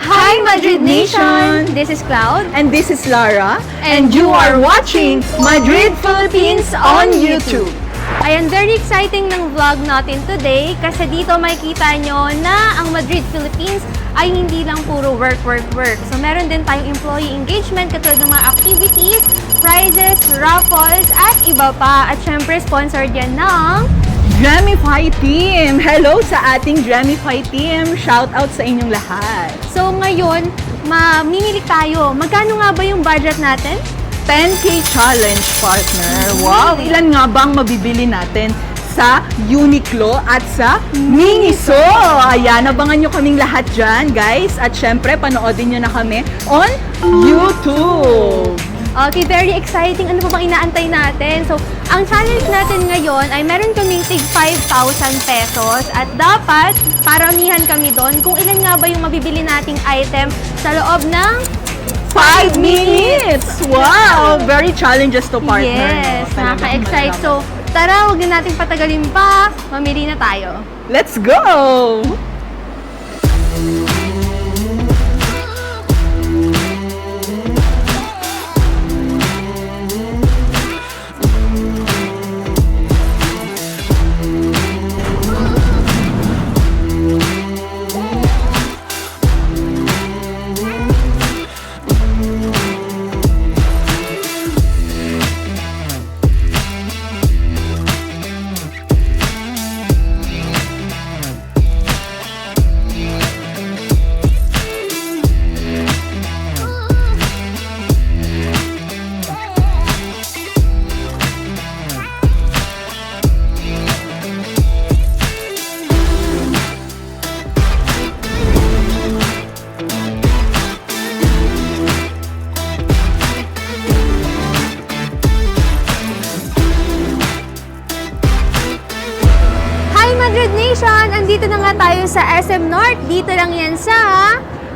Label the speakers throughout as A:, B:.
A: Hi Madrid Nation! This is Cloud.
B: And this is Lara.
A: And you are watching Madrid Philippines on YouTube. Ayan, very exciting ng vlog natin today kasi dito makikita nyo na ang Madrid Philippines ay hindi lang puro work. So meron din tayong employee engagement katulad ng mga activities, prizes, raffles, at iba pa. At syempre, sponsored yan ng
B: Dramify Team! Hello sa ating Dramify Team! Shout out sa inyong lahat!
A: So ngayon, mamimili tayo. Magkano nga ba yung budget natin?
B: 10K Challenge, partner! Wow! Ilan nga ba ang mabibili natin sa Uniqlo at sa Miniso? Ayan, abangan nyo kaming lahat dyan, guys. At syempre, panoodin nyo na kami on YouTube!
A: Okay, very exciting. Ano pa bang inaantay natin? So, ang challenge natin ngayon ay meron kaming tig 5,000 pesos at dapat paramihan kami doon kung ilan nga ba yung mabibili nating item sa loob ng
B: 5 minutes! Wow! Very challenges to, partner.
A: Yes,
B: no?
A: nakaka-excite. So, tara, huwag na natin patagalin pa. Mamili na tayo.
B: Let's go!
A: Andito na nga tayo sa SM North. Dito lang yan sa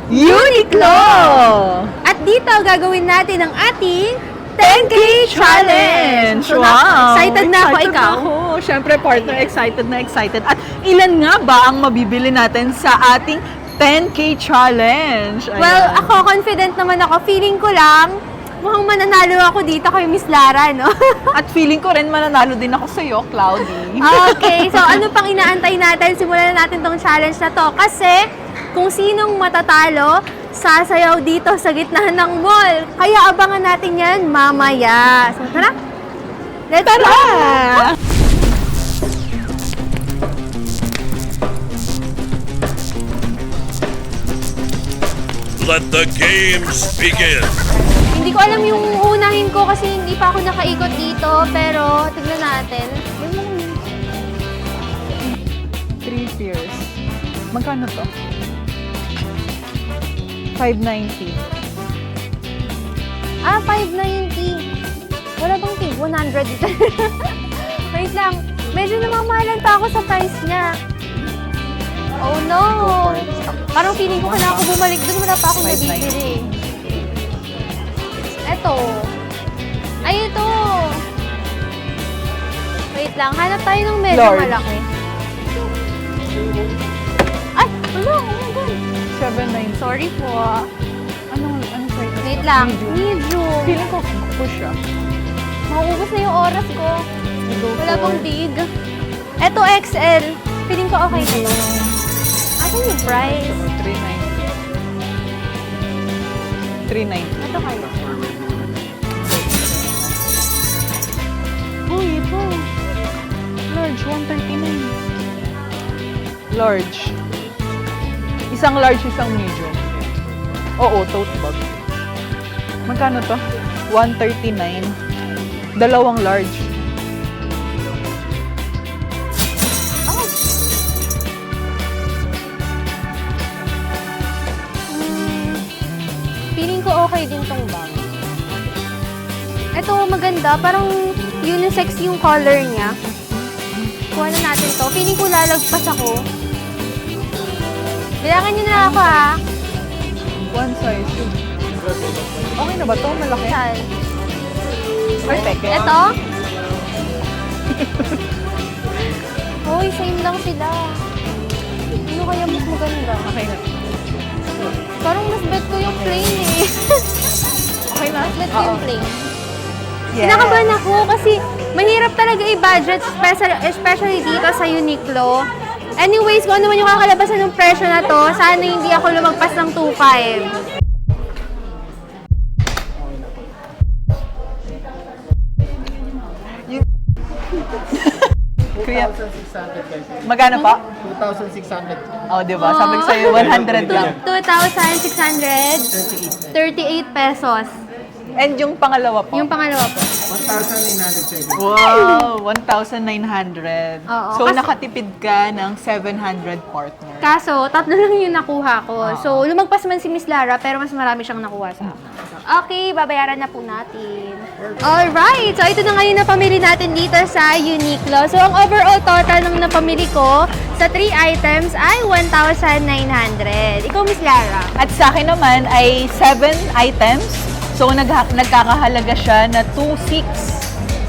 B: Uniqlo!
A: At dito gagawin natin ang ating
B: 10K Challenge!
A: So,
B: Wow!
A: excited na ako, ikaw?
B: Ako. Siyempre, partner, excited na excited. At ilan nga ba ang mabibili natin sa ating 10K Challenge? Ayan.
A: Well, ako confident naman ako. Feeling ko lang, mukhang mananalo ako dito kay Miss Lara, no?
B: At feeling ko rin mananalo din ako sa iyo, Cloudy.
A: Okay, so ano pang inaantay natin? Simulan na natin tong challenge na to. Kasi kung sinong matatalo, sasayaw dito sa gitna ng mall. Kaya abangan natin yan mamaya. So tara! Let's go!
C: Let the games begin!
A: Hindi ko alam yung unahin ko kasi hindi pa ako nakaikot dito. Pero tignan natin.
B: 3 tiers. Magkano to? 590.
A: Ah, 590. Wala bang tig 100 dito? Wait lang. Medyo namamahalan pa ako sa price niya. Oh no! Parang feeling ko kailangan ko bumalik dun. Wala pa akong nabibili. Eto. Ay, ito. Wait lang. Hanap tayo ng medyo
B: Large.
A: malaki. Ay! Ano? Oh my God.
B: 790.
A: Sorry po.
B: Anong size?
A: Wait lang.
B: Medium.
A: Medium.
B: Feeling ko push siya.
A: Mauubos na yung oras ko.
B: Go
A: Wala
B: for
A: pang big. Eto XL. Feeling ko okay na to. Asan yung price?
B: 390. 390.
A: Ito kayo.
B: Uy, ito. Large, 139. Large. Isang large, isang medium. Oo, tote bag. Magkano to? 139. Dalawang large.
A: Oh. Feeling ko okay din tong bag. Ito, maganda. Parang unisex yung color niya. Kuha na natin to. Feeling ko lalagpas ako. Bilangan niyo na ako, ha?
B: One size. Okay na ba to? Malaki?
A: Saan?
B: Perfect.
A: Ito? Hoy, same lang sila. Ano kaya mas maganda?
B: Okay na.
A: Parang mas bet ko yung plain eh.
B: Okay na?
A: Mas bet ko yung plain.
B: Yes.
A: Kinakabahan ako kasi mahirap talaga i-budget, especially dito sa Uniqlo. Anyways, kung ano man yung kakalabasan ng presyo na to, sana hindi ako lumagpas ng 2.5.
B: Kuya,
D: 2,600 guys.
B: magkano pa?
D: 2,600.
B: Oh, di ba? Sabi ko sa'yo, 100 lang.
A: 2,638 pesos.
B: And yung pangalawa po?
A: Yung pangalawa po.
D: 1,970.
B: Wow, 1,900.
A: Oo,
B: So,
A: kasi-
B: nakatipid ka ng 700 partner.
A: Kaso, tatlo lang yung nakuha ko. So, lumagpas man si Miss Lara, pero mas marami siyang nakuha sa akin. Okay, babayaran na po natin. Alright, so ito na ngayon na pamili natin dito sa Uniqlo. So, ang overall total ng napamili ko sa 3 items ay 1,900. Ikaw, Miss Lara?
B: At sa akin naman ay 7 items. So, nagkakahalaga siya na 2,600.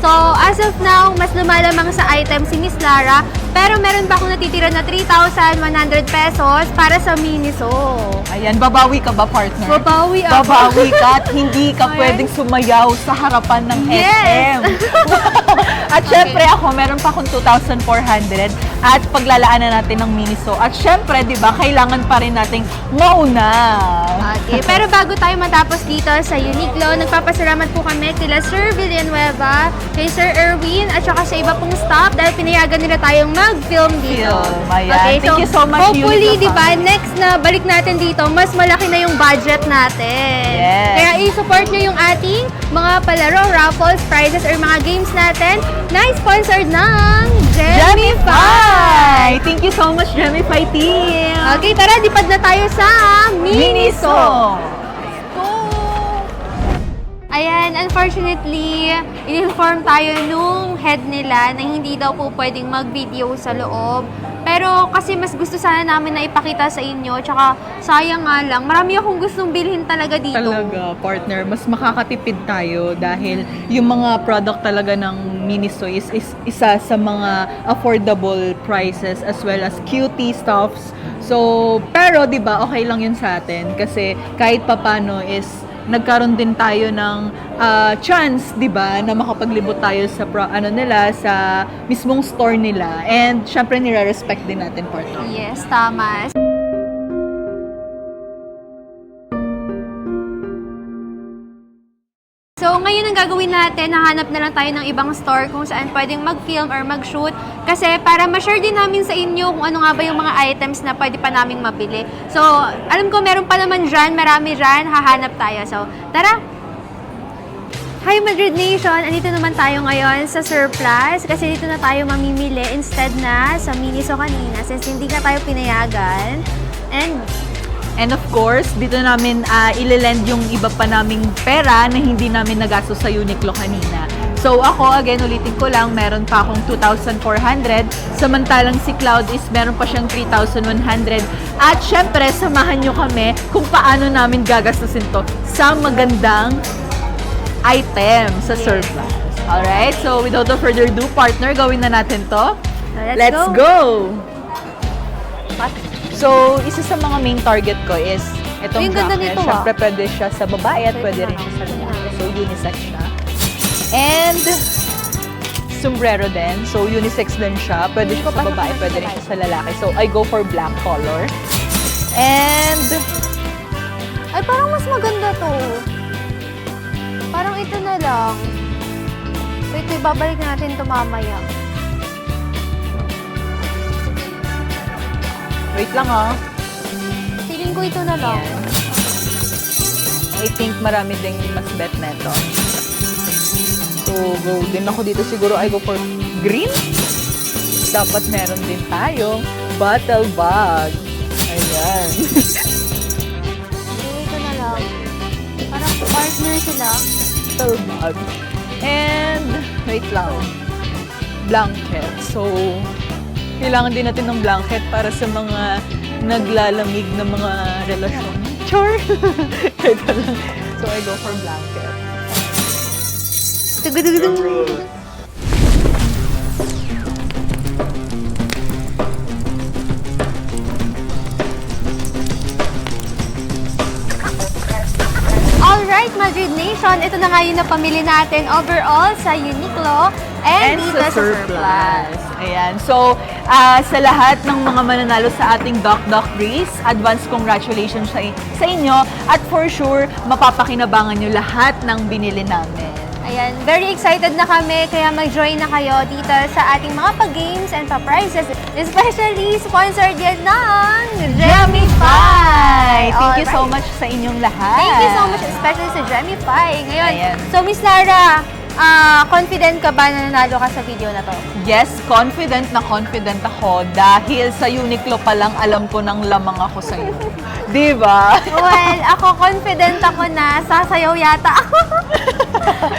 A: So, as of now, mas lumalamang sa item si Miss Lara, pero meron pa akong natitira na 3,100 pesos para sa Miniso.
B: Ayan, babawi ka ba, partner?
A: Babawi ako.
B: Babawi ka at hindi ka
A: Ayan.
B: pwedeng sumayaw sa harapan ng
A: Yes!
B: SM. At syempre ako, meron pa akong 2,400 at paglalaanan natin ng Miniso. At syempre, di ba, kailangan pa rin nating mauna.
A: Okay, pero bago tayo matapos dito sa Uniqlo, nagpapasalamat po kami kila Sir Villanueva, kay Sir Erwin, at saka sa iba pong staff dahil pinayagan nila tayong mag-film dito.
B: Film, ayan. Thank you so much,
A: hopefully,
B: Uniqlo
A: di ba, next na balik natin dito, mas malaki na yung budget natin.
B: Yes.
A: Kaya i-support nyo yung ating mga palaro, raffles, prizes, or mga games natin na sponsored ng Gemify!
B: Thank you so much, Gemify team!
A: Okay, tara, lipad na tayo sa Miniso! Ayan, unfortunately, in-inform tayo nung head nila na hindi daw po pwedeng mag-video sa loob. Pero kasi mas gusto sana namin na ipakita sa inyo, tsaka sayang nga lang, marami akong gustong bilhin talaga dito.
B: Talaga, partner, mas makakatipid tayo dahil yung mga product talaga ng Miniso is isa sa mga affordable prices as well as cutie stuffs. So, pero 'di ba, okay lang 'yun sa atin kasi kahit papano is nagkaroon din tayo ng chance, 'di ba, na makapaglibot tayo sa nila sa mismong store nila. And syempre nire-respect din natin, partner.
A: Yes, tama. So, ngayon ang gagawin natin, hahanap na lang tayo ng ibang store kung saan pwedeng mag-film or mag-shoot. Kasi para ma-share din namin sa inyo kung ano nga ba yung mga items na pwede pa naming mabili. So, alam ko meron pa naman dyan, marami dyan, hahanap tayo. So, tara! Hi Madrid Nation! Andito naman tayo ngayon sa Surplus kasi dito na tayo mamimili instead na sa Miniso kanina since hindi na tayo pinayagan.
B: And of course, dito namin ililend yung iba pa naming pera na hindi namin nagastos sa Uniqlo kanina. So ako, again, ulitin ko lang, meron pa akong 2,400. Samantalang si Cloud is meron pa siyang 3,100. At syempre, samahan nyo kami kung paano namin gagastusin to sa magandang item sa Surplus. Alright, so without further ado, partner, gawin na natin to.
A: Let's
B: go! So, isa sa mga main target ko is itong
A: Yung ganda
B: jacket.
A: nito,
B: Siyempre, pwede siya sa babae at
A: Wait
B: pwede
A: lang.
B: rin siya sa lalaki. So, unisex siya. And, sombrero din. So, unisex din siya. Pwede siya sa babae, pwede rin siya sa lalaki. So, I go for black color. And,
A: Ay, parang mas maganda to. Parang ito na lang. Wait, babalik natin to mamaya.
B: wait lang ah.
A: Feeling ko ito na lang.
B: I think marami ding mas bet neto. So, go din ako dito. Siguro I go for green. Dapat meron din tayo bottle bag. Ayan.
A: Ito na lang. Parang partner sila.
B: Bottle bag. And, wait lang. Blanket. So, kailangan din natin ng blanket para sa mga naglalamig na mga relasyon. Char! Ito lang. So, I go for blanket.
A: Tugudugudung. Madrid Nation, ito na nga yung napamili natin overall sa Uniqlo and dito sa Surplus.
B: Ayan. So, sa lahat ng mga mananalo sa ating Doc Race, advance congratulations sa inyo. At for sure, mapapakinabangan nyo lahat ng binili namin.
A: Ayan, very excited na kami, kaya mag-join na kayo dito sa ating mga pa-games and pa-prizes. Especially, sponsored yan ng Gemify!
B: Thank you so
A: Alright.
B: much sa inyong lahat.
A: Thank you so much, especially sa Gemify. Ngayon,
B: Ayan.
A: so Miss Lara, confident ka ba na nanalo ka sa video na to?
B: Yes, confident na confident ako dahil sa Uniqlo pa lang alam ko nang lamang ako sa iyo. Di ba?
A: Well, ako confident ako na sasayaw yata ako.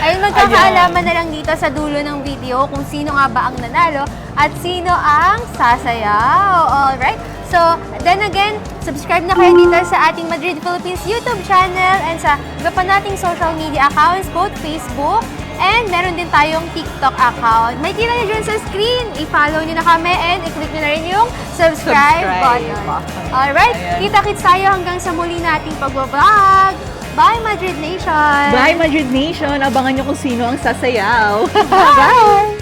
A: Ayun, magkakaalaman na lang dito sa dulo ng video kung sino nga ba ang nanalo at sino ang sasayaw. Alright? So, then again, subscribe na kayo dito sa ating Madrid Philippines YouTube channel and sa iba pa nating social media accounts, both Facebook and meron din tayong TikTok account. May kita nyo dyan sa screen. I-follow nyo na kami and i-click nyo na rin yung subscribe button. Alright?
B: Ayan.
A: Kita-kits tayo hanggang sa muli nating pag-vlog. Bye, Madrid Nation!
B: Bye, Madrid Nation! Abangan nyo kung sino ang sasayaw.
A: Bye!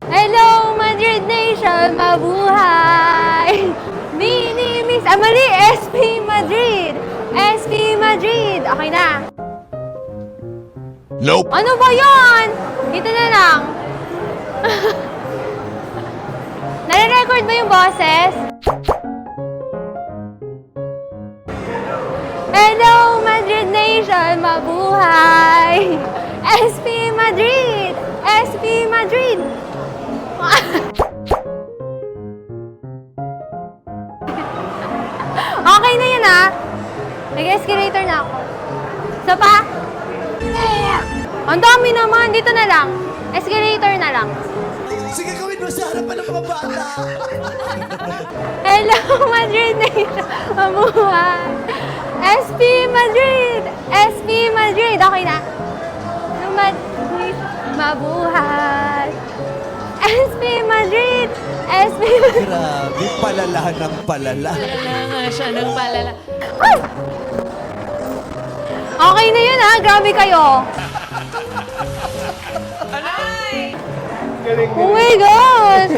A: Hello, Madrid Nation! Mabuhay! Mini Miss Amali, SP Madrid! SP Madrid! Okay na.
C: Nope.
A: Ano ba yan? Dito na lang. Nare-record ba yung boses? Hello, Madrid Nation! Mabuhay! SP Madrid! SP Madrid! Okay na yun ah. Nag-escalator na ako. Isa pa? Ang dami naman. Dito na lang. Escalator na lang.
E: Sige, gawin mo sa harapan ng mga bata.
A: Hello, Madrid Nation! Mabuhay! SP Madrid! SP Madrid! Okay na. Madrid, mabuhay! SP Madrid! SP Madrid!
E: Grabe, palalahan ng palala.
A: Ay! Okay na yun ha, grabe kayo. Oh my God!